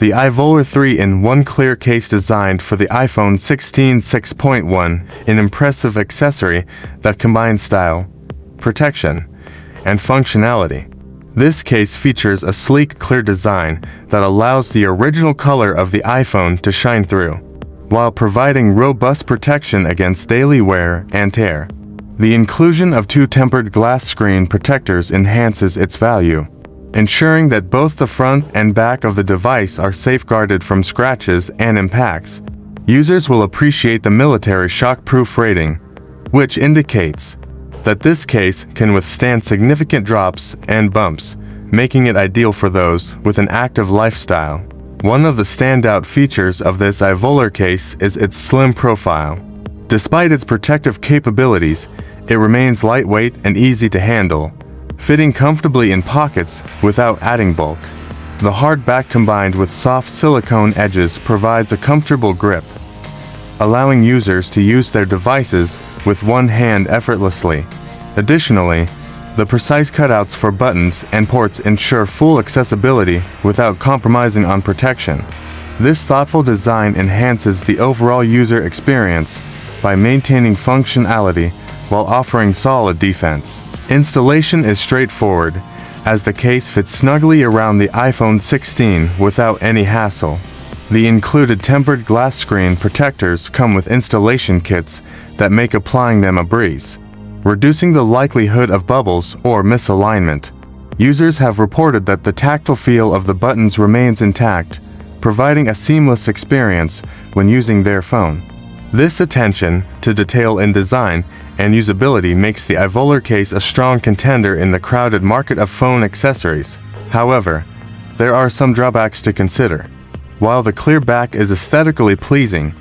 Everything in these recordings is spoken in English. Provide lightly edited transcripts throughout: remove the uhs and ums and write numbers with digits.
The ivoler 3-in-1 clear case designed for the iPhone 16 6.1, an impressive accessory that combines style, protection, and functionality. This case features a sleek, clear design that allows the original color of the iPhone to shine through, while providing robust protection against daily wear and tear. The inclusion of two tempered glass screen protectors enhances its value, ensuring that both the front and back of the device are safeguarded from scratches and impacts. Users will appreciate the military shockproof rating, which indicates that this case can withstand significant drops and bumps, making it ideal for those with an active lifestyle. One of the standout features of this ivoler case is its slim profile. Despite its protective capabilities, it remains lightweight and easy to handle, fitting comfortably in pockets without adding bulk. The hard back combined with soft silicone edges provides a comfortable grip, allowing users to use their devices with one hand effortlessly. Additionally, the precise cutouts for buttons and ports ensure full accessibility without compromising on protection. This thoughtful design enhances the overall user experience by maintaining functionality while offering solid defense. Installation is straightforward, as the case fits snugly around the iPhone 16 without any hassle. The included tempered glass screen protectors come with installation kits that make applying them a breeze, reducing the likelihood of bubbles or misalignment. Users have reported that the tactile feel of the buttons remains intact, providing a seamless experience when using their phone. This attention to detail in design and usability makes the ivoler case a strong contender in the crowded market of phone accessories. However, there are some drawbacks to consider. While the clear back is aesthetically pleasing,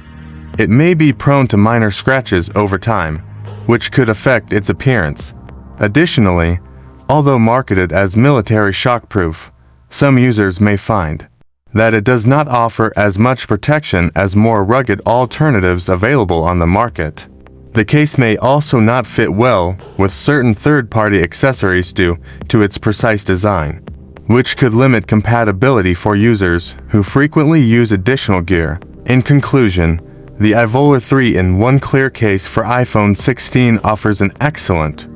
it may be prone to minor scratches over time, which could affect its appearance. Additionally, although marketed as military shockproof, some users may find that it does not offer as much protection as more rugged alternatives available on the market. The case may also not fit well with certain third-party accessories due to its precise design, which could limit compatibility for users who frequently use additional gear. In conclusion, the ivoler 3-in-1 clear case for iPhone 16 offers an excellent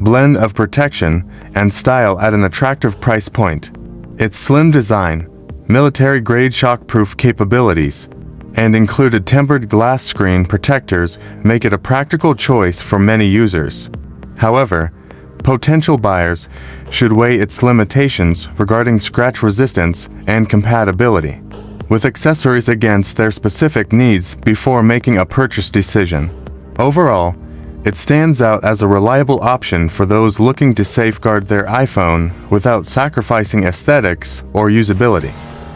blend of protection and style at an attractive price point. Its slim design, military-grade shockproof capabilities, and included tempered glass screen protectors make it a practical choice for many users. However, potential buyers should weigh its limitations regarding scratch resistance and compatibility with accessories against their specific needs before making a purchase decision. Overall, it stands out as a reliable option for those looking to safeguard their iPhone without sacrificing aesthetics or usability.